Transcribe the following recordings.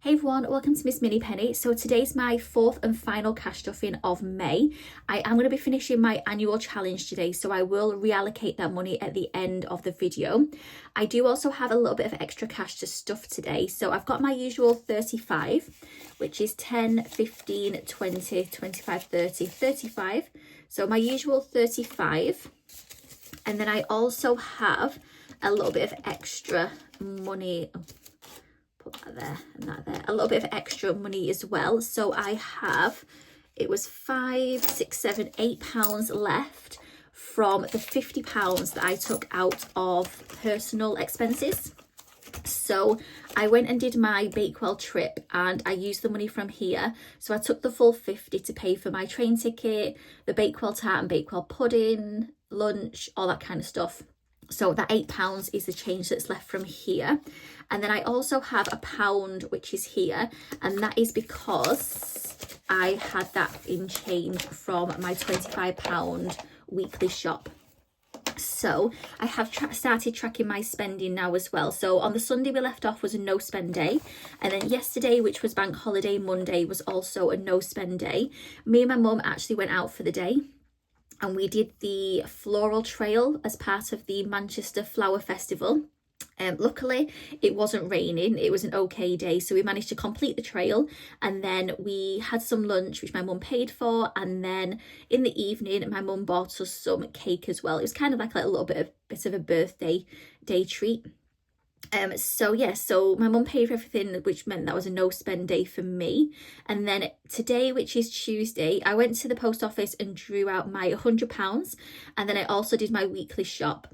Hey everyone, welcome to Miss Mini Penny. So today's my fourth and final cash stuffing of May. I am going to be finishing my annual challenge today, so I will reallocate that money at the end of the video. I do also have a little bit of extra cash to stuff today. So I've got my usual 35, which is 10, 15, 20, 25, 30, 35. So my usual 35. And then I also have a little bit of extra money. Put that there and that there, a little bit of extra money as well. So I have, it was £5, £6, £7, £8 left from the £50 that I took out of personal expenses. So I went and did my Bakewell trip and I used the money from here. So I took the full 50 to pay for my train ticket, the Bakewell tart and Bakewell pudding, lunch, all that kind of stuff. So that £8 is the change that's left from here. And then I also have £1, which is here. And that is because I had that in change from my £25 weekly shop. So I have started tracking my spending now as well. So on the Sunday we left off was a no spend day. And then yesterday, which was bank holiday Monday, was also a no spend day. Me and my mum actually went out for the day. And we did the floral trail as part of the Manchester Flower Festival. Luckily, it wasn't raining. It was an okay day. So we managed to complete the trail. And then we had some lunch, which my mum paid for. And then in the evening, my mum bought us some cake as well. It was kind of like a little bit of a birthday day treat. So my mum paid for everything, which meant that was a no spend day for me. And then today, which is Tuesday, I went to the post office and drew out my £100, and then I also did my weekly shop.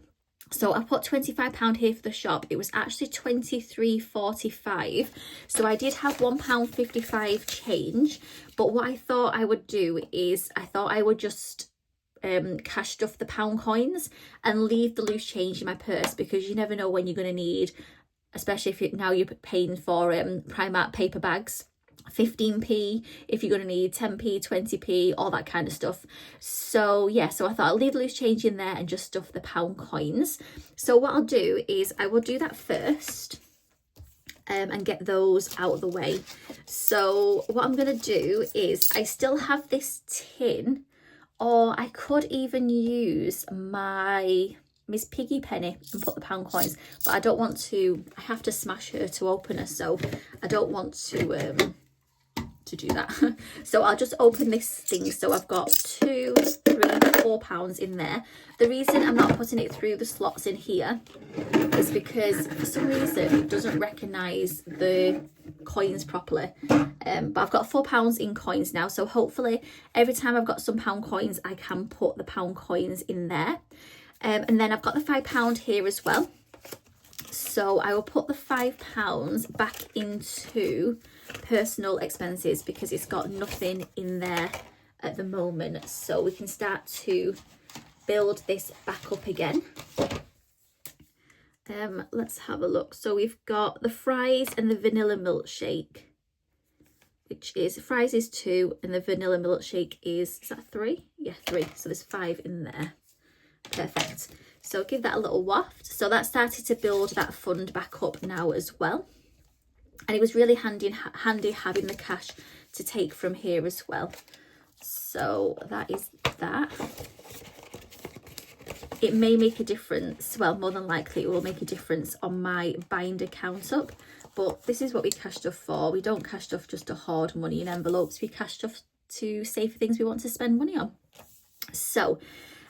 So I put £25 here for the shop. It was actually £23.45. So I did have £1.55 change, but what I thought I would do is I thought I would just cash stuff the pound coins and leave the loose change in my purse, because you never know when you're going to need, especially if now you're paying for Primark paper bags, 15p if you're going to need 10p, 20p, all that kind of stuff. So I thought I'll leave the loose change in there and just stuff the pound coins. So what I'll do is I will do that first and get those out of the way. So what I'm going to do is I still have this tin, or I could even use my Miss Piggy penny and put the pound coins, but I don't want to. I have to smash her to open her, so I don't want to do that. So I'll just open this thing. So I've got £2, £3, £4 in there. The reason I'm not putting it through the slots in here is because for some reason it doesn't recognise the coins properly. But I've got £4 in coins now, so hopefully every time I've got some pound coins I can put the pound coins in there. And then I've got the £5 here as well, so I will put the £5 back into personal expenses because it's got nothing in there at the moment. So we can start to build this back up again. Let's have a look. So we've got the fries and the vanilla milkshake, which is, fries is 2 and the vanilla milkshake is that 3? Yeah, 3. So there's 5 in there. Perfect. So give that a little waft. So that started to build that fund back up now as well. And it was really handy having the cash to take from here as well. So that is that. It may make a difference. Well, more than likely it will make a difference on my binder count up. But this is what we cash stuff for. We don't cash stuff just to hoard money in envelopes. We cash stuff to save for things we want to spend money on. So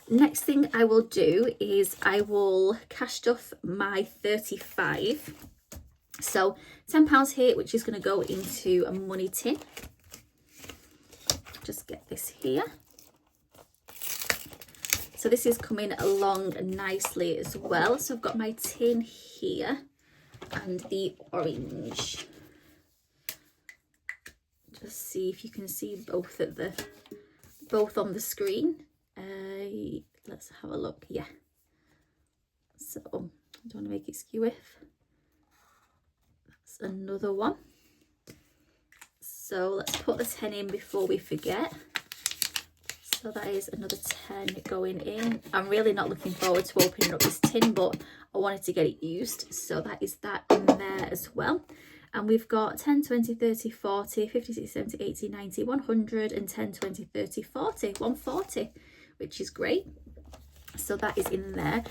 next thing I will do is I will cash stuff my 35. So £10 here, which is going to go into a money tin. Just get this here. So this is coming along nicely as well. So I've got my tin here and the orange. Just see if you can see both on the screen. Let's have a look. Yeah. So I don't want to make it skew. That's another one. So let's put the 10 in before we forget. So that is another 10 going in. I'm really not looking forward to opening up this tin, but I wanted to get it used. So that is that in there as well. And we've got 10, 20, 30, 40, 50, 60, 70, 80, 90, 100, and 10, 20, 30, 40, 140, which is great. So that is in there.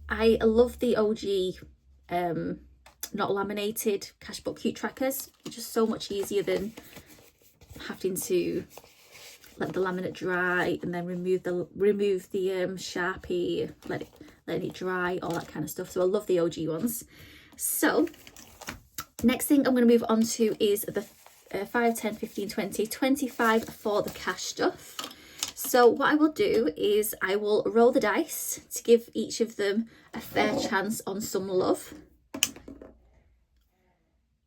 I love the OG not laminated cash book cute trackers. It's just so much easier than having to let the laminate dry and then remove the Sharpie, let it dry, all that kind of stuff. So I love the OG ones. So next thing I'm going to move on to is the 5, 10, 15, 20, 25 for the cash stuff. So what I will do is I will roll the dice to give each of them a fair chance on some love.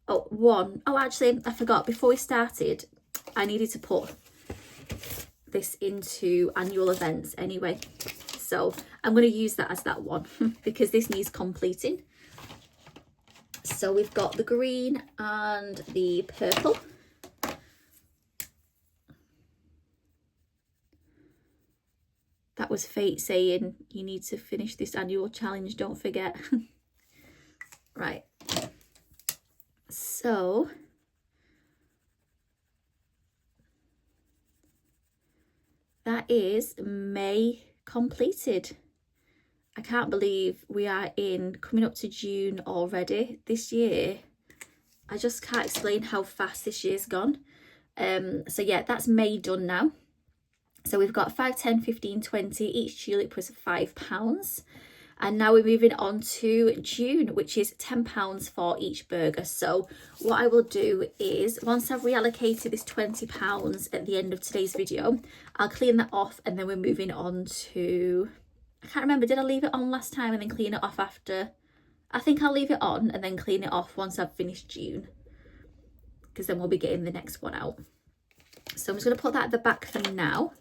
Oh, one. Oh, actually, I forgot. Before we started, I needed to put this into annual events anyway. So I'm going to use that as that one because this needs completing. So we've got the green and the purple. That was fate saying you need to finish this annual challenge, don't forget. Right. So that is May completed. I can't believe we are coming up to June already this year. I just can't explain how fast this year's gone. So yeah, that's May done now. So we've got 5, 10, 15, 20. Each tulip was £5. And now we're moving on to June, which is £10 for each burger. So what I will do is, once I've reallocated this £20 at the end of today's video, I'll clean that off, and then we're moving on to, I can't remember, did I leave it on last time and then clean it off after? I think I'll leave it on and then clean it off once I've finished June, because then we'll be getting the next one out. So I'm just going to put that at the back for now.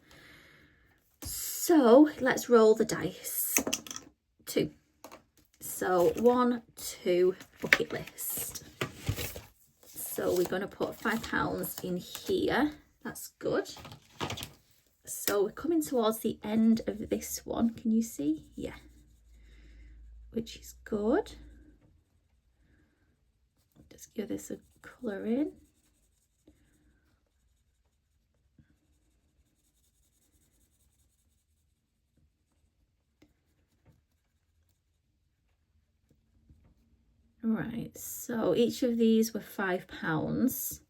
So let's roll the dice. 2. So 1, 2, bucket list. So we're going to put £5 in here. That's good. So we're coming towards the end of this one. Can you see? Yeah. Which is good. Just give this a colour in. Right, so each of these were £5.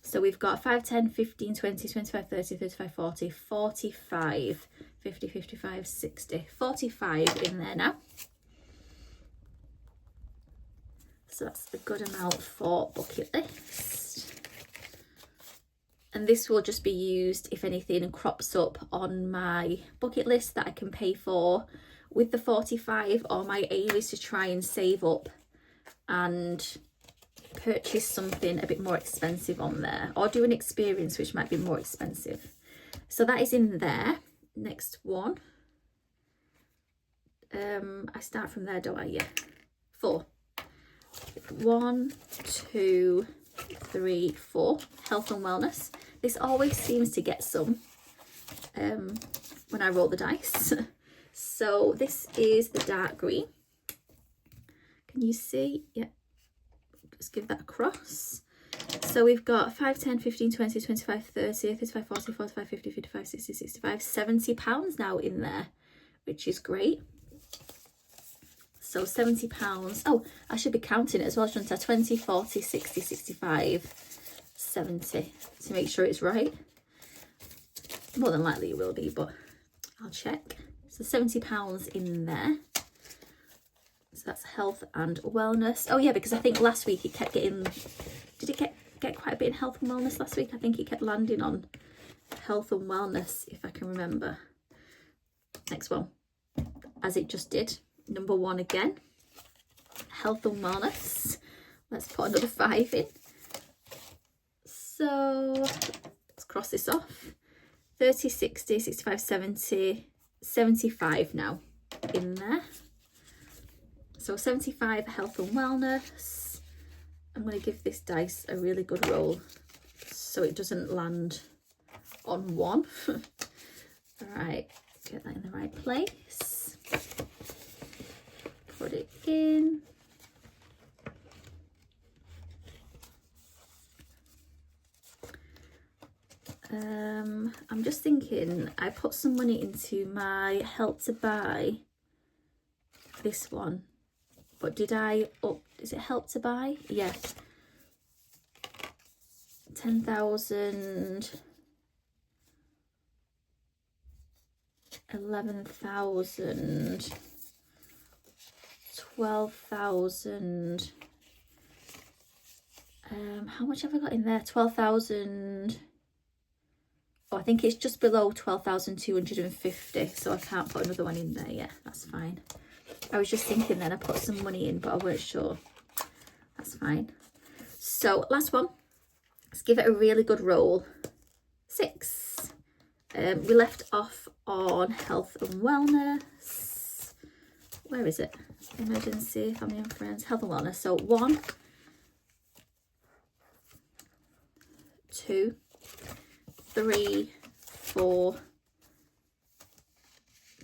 So we've got 5, 10, 15, 20, 25, 30, 35, 40, 45, 50, 55, 60, 45 in there now. So that's a good amount for bucket list. And this will just be used if anything crops up on my bucket list that I can pay for with the 45, or my aim is to try and save up and purchase something a bit more expensive on there, or do an experience which might be more expensive. So that is in there. Next one. I start from there, don't I? Yeah. 4. 1, 2, 3, 4. Health and wellness. This always seems to get some when I roll the dice. So this is the dark green. Can you see? Yeah. Just give that a cross. So we've got 5, 10, 15, 20, 25, 30, 35, 40, 45, 50, 55, 60, 65, £70 now in there, which is great. So £70. Oh, I should be counting it as well, shouldn't I? 20, 40, 60, 65, 70 to make sure it's right. More than likely it will be, but I'll check. So £70 in there. So that's health and wellness. Oh yeah, because I think last week it kept getting, did it get quite a bit in health and wellness last week? I think it kept landing on health and wellness, if I can remember. Next one, as it just did. Number 1 again, health and wellness. Let's put another 5 in. So let's cross this off. 30, 60, 65, 70, 75 now in there. So 75 health and wellness. I'm going to give this dice a really good roll so it doesn't land on 1. All right, get that in the right place. Put it in. I'm just thinking, I put some money into my Help to Buy, this one, but did I is it Help to Buy? Yeah, 10,000, 11,000, 12,000. How much have I got in there? 12,000. Oh, I think it's just below 12,250, so I can't put another one in there yet. That's fine. I was just thinking then I put some money in, but I weren't sure. That's fine. So last one. Let's give it a really good roll. 6. We left off on health and wellness. Where is it? Emergency, family and friends, health and wellness. So 1, 2, 3, 4.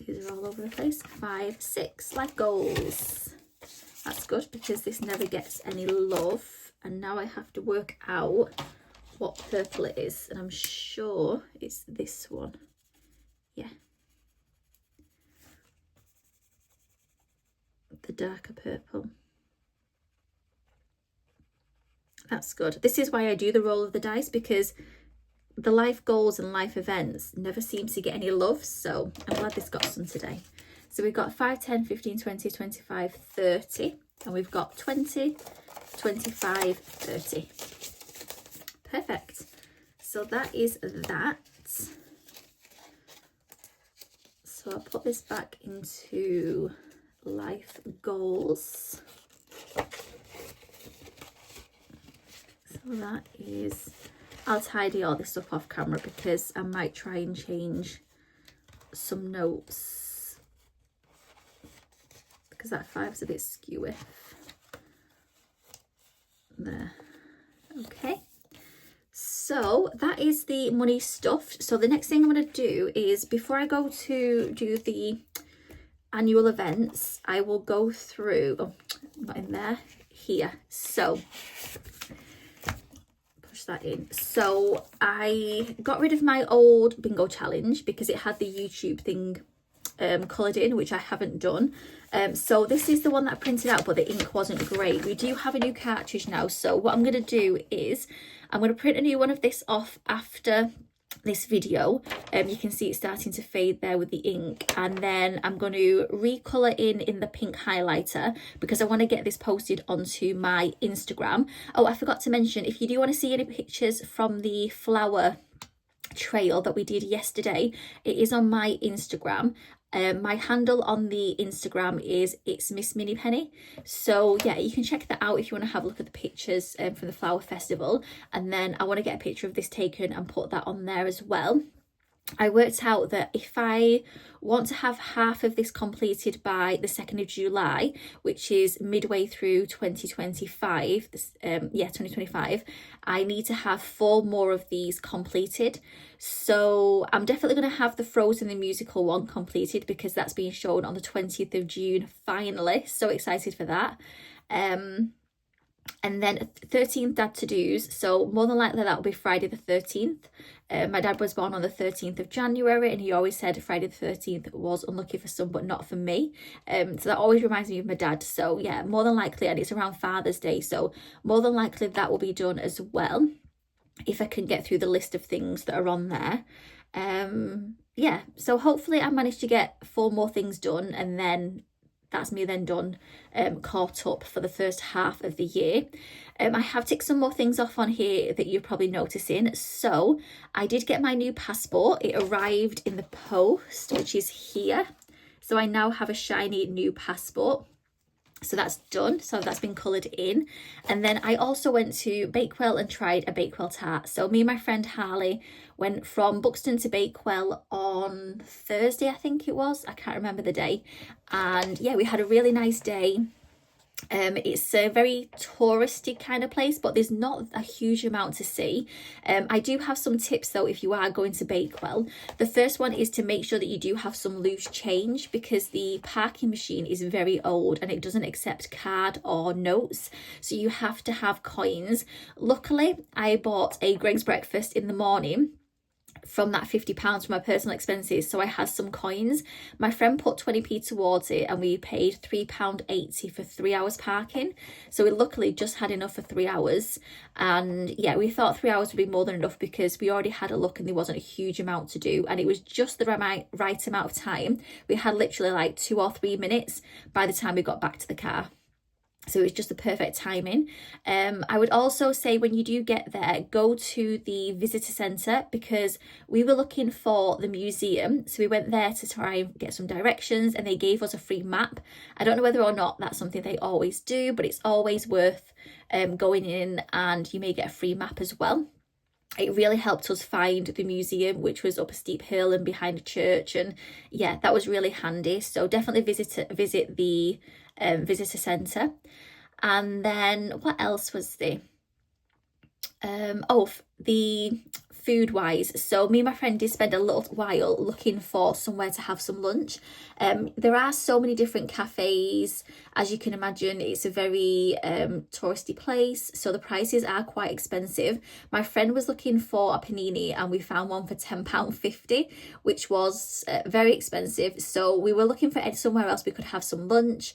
These are all over the place. 5, 6. Life goals. That's good because this never gets any love. And now I have to work out what purple it is. And I'm sure it's this one. Yeah. The darker purple. That's good. This is why I do the roll of the dice, because the life goals and life events never seems to get any love, so I'm glad this got some today. So we've got 5, 10, 15, 20, 25, 30, and we've got 20, 25, 30. Perfect. So that is that. So I'll put this back into life goals. So that is... I'll tidy all this up off camera because I might try and change some notes because that 5's a bit skewy. There. Okay. So that is the money stuffed. So the next thing I'm going to do is, before I go to do the annual events, I will go through... Oh, not in there. Here. So... that in. So I got rid of my old bingo challenge because it had the YouTube thing coloured in, which I haven't done. So this is the one that I printed out, but the ink wasn't great. We do have a new cartridge now, so what I'm going to do is I'm going to print a new one of this off after this video. You can see it starting to fade there with the ink, and then I'm going to recolour in the pink highlighter because I want to get this posted onto my Instagram. Oh, I forgot to mention, if you do want to see any pictures from the flower trail that we did yesterday, it is on my Instagram. My handle on the Instagram is It's Miss Minnie Penny. So yeah, you can check that out if you want to have a look at the pictures from the flower festival. And then I want to get a picture of this taken and put that on there as well. I worked out that if I want to have half of this completed by the 2nd of July, which is midway through 2025, 2025, I need to have 4 more of these completed. So I'm definitely going to have the Frozen the Musical one completed because that's being shown on the 20th of June finally. So excited for that. And then 13th dad to-dos, so more than likely that will be Friday the 13th. My dad was born on the 13th of January, and he always said Friday the 13th was unlucky for some but not for me. So that always reminds me of my dad. So yeah, more than likely, and it's around Father's Day, so more than likely that will be done as well, if I can get through the list of things that are on there. Yeah, so hopefully I managed to get 4 more things done, and then that's me then done, caught up for the first half of the year. I have ticked some more things off on here that you're probably noticing. So I did get my new passport. It arrived in the post, which is here. So I now have a shiny new passport. So that's done. So that's been coloured in. And then I also went to Bakewell and tried a Bakewell tart. So me and my friend Harley went from Buxton to Bakewell on Thursday, I think it was. I can't remember the day. And yeah, we had a really nice day. It's a very touristy kind of place, but there's not a huge amount to see. I do have some tips though if you are going to Bakewell. The first one is to make sure that you do have some loose change, because the parking machine is very old and it doesn't accept card or notes, so you have to have coins. Luckily I bought a Greg's breakfast in the morning, from that £50 for my personal expenses, so I had some coins. My friend put 20p towards it, and we paid £3.80 for 3 hours parking, so we luckily just had enough for 3 hours. And yeah, we thought 3 hours would be more than enough because we already had a look and there wasn't a huge amount to do, and it was just the right amount of time. We had literally like 2 or 3 minutes by the time we got back to the car. So it was just the perfect timing. I would also say when you do get there, go to the visitor centre, because we were looking for the museum. So we went there to try and get some directions, and they gave us a free map. I don't know whether or not that's something they always do, but it's always worth going in, and you may get a free map as well. It really helped us find the museum, which was up a steep hill and behind a church, and yeah, that was really handy. So definitely visit the visitor centre. And then what else was there? The food wise, so me and my friend did spend a little while looking for somewhere to have some lunch. There are so many different cafes, as you can imagine. It's a very touristy place, so the prices are quite expensive. My friend was looking for a panini, and we found one for £10.50, which was very expensive. So we were looking for somewhere else we could have some lunch.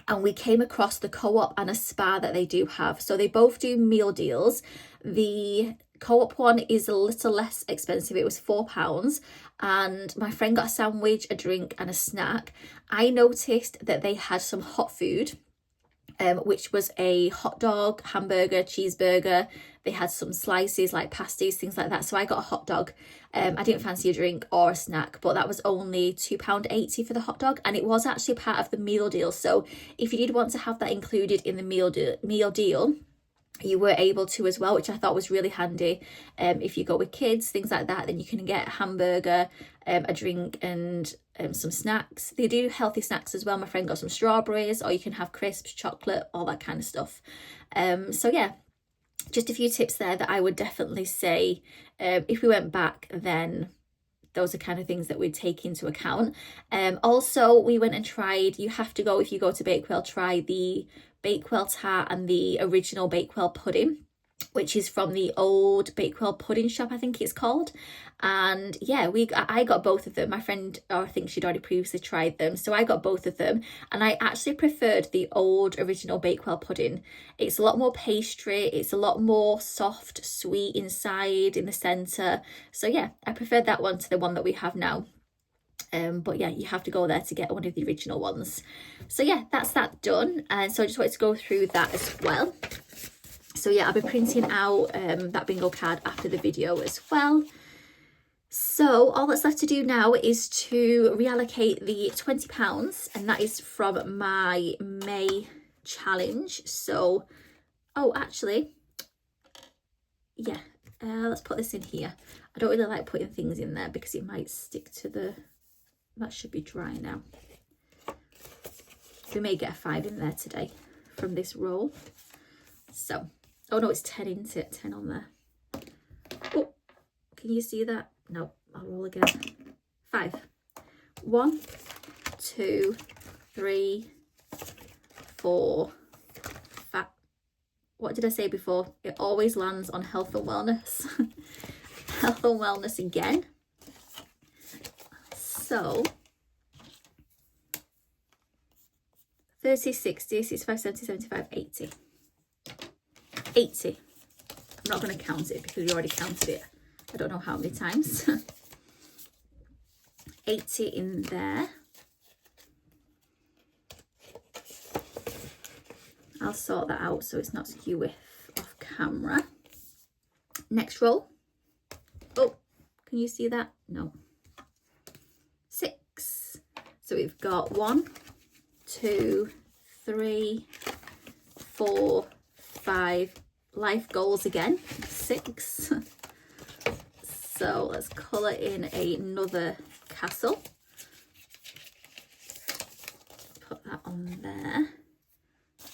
And we came across the Co-op and a Spa that they do have. So they both do meal deals. The Co-op one is a little less expensive. It was £4, and my friend got a sandwich, a drink and a snack. I noticed that they had some hot food, which was a hot dog, hamburger, cheeseburger. They had some slices like pasties, things like that. So I got a hot dog. I didn't fancy a drink or a snack, but that was only £2.80 for the hot dog, and it was actually part of the meal deal. So if you did want to have that included in the meal deal, you were able to as well, which I thought was really handy. If you go with kids, things like that, then you can get a hamburger, a drink and some snacks. They do healthy snacks as well. My friend got some strawberries, or you can have crisps, chocolate, all that kind of stuff. So yeah, just a few tips there that I would definitely say if we went back, then those are kind of things that we'd take into account. Also, we went and tried, you have to go, if you go to Bakewell, try the Bakewell tart and the original Bakewell pudding, which is from the old Bakewell pudding shop, I think it's called. And yeah, I got both of them. My friend, I think she'd already previously tried them, so I got both of them, and I actually preferred the old original Bakewell pudding. It's a lot more pastry, it's a lot more soft, sweet inside, in the centre. So yeah, I preferred that one to the one that we have now. But yeah, you have to go there to get one of the original ones. So yeah, that's that done. And so I just wanted to go through that as well. So yeah, I'll be printing out that bingo card after the video as well. So all that's left to do now is to reallocate the £20, and that is from my May challenge. So, oh, actually, yeah, let's put this in here. I don't really like putting things in there because it might stick to the, that should be dry now. We may get a 5 in there today from this roll. So, oh no, it's 10, isn't it? 10 on there. Oh, can you see that? No, I'll roll again. 5. 1, 2, 3, 4, 5. What did I say before? It always lands on health and wellness. Health and wellness again. So 30, 60, 65, 70, 75, 80. 80. I'm not going to count it because we already counted it. I don't know how many times. 80 in there. I'll sort that out so it's not skew with off camera. Next roll. Oh, can you see that? No. 6. So we've got 1, 2, 3, 4, 5. Life goals again. 6. So let's colour in another castle. Put that on there.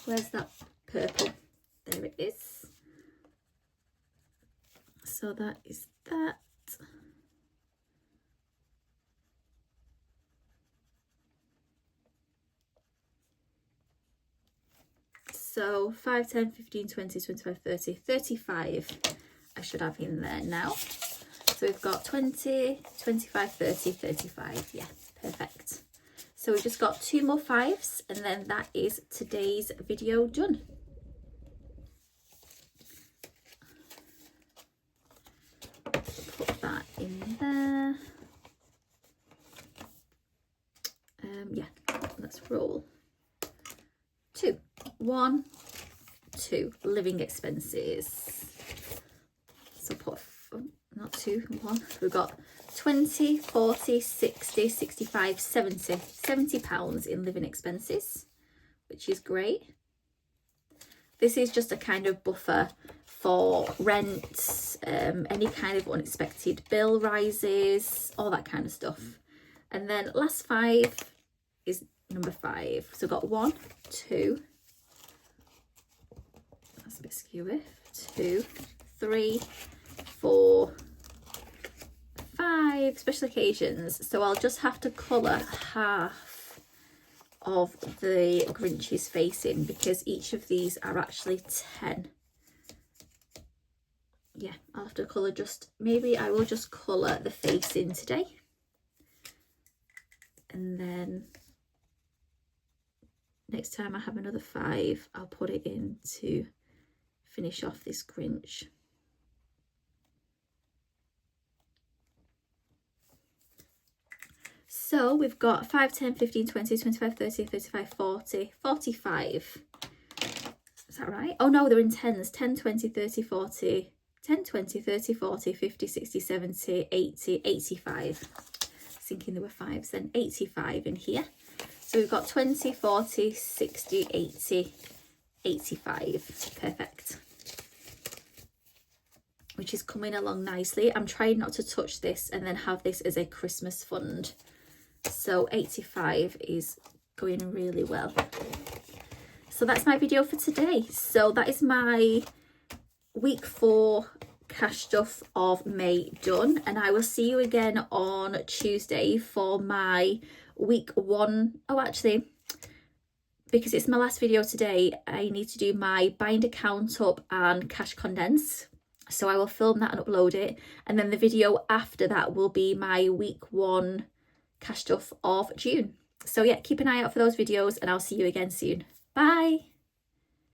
Where's that purple? There it is. So that is that. So 5, 10, 15, 20, 25, 30, 35 I should have in there now. So we've got 20, 25, 30, 35. Yeah, perfect. So we've just got 2 more 5s, and then that is today's video done. Put that in there. Yeah, let's roll. 2, 1, 2 living expenses. So put, not 2, 1. We've got 20, 40, 60, 65, 70 pounds in living expenses, which is great. This is just a kind of buffer for rent, any kind of unexpected bill rises, all that kind of stuff. And then last 5 is number 5. So got 1, 2, that's a bit skewy, 2, 3, 4, 5 special occasions. So I'll just have to colour half of the Grinch's face in, because each of these are actually 10. Yeah, I'll have to colour just, maybe I will just colour the face in today. And then next time I have another 5, I'll put it in to finish off this Grinch. So we've got 5, 10, 15, 20, 25, 30, 35, 40, 45. Is that right? Oh no, they're in 10s. 10, 20, 30, 40, 10, 20, 30, 40, 50, 60, 70, 80, 85. Thinking there were 5s, then 85 in here. So we've got 20, 40, 60, 80, 85. Perfect. Which is coming along nicely. I'm trying not to touch this and then have this as a Christmas fund. So 85 is going really well. So that's my video for today. So that is my week 4 cash stuff of May done, and I will see you again on Tuesday for my week 1. Oh, actually, because it's my last video today, I need to do my binder count up and cash condense. So I will film that and upload it, and then the video after that will be my week 1 cash stuff of June. So yeah, keep an eye out for those videos, and I'll see you again soon. Bye.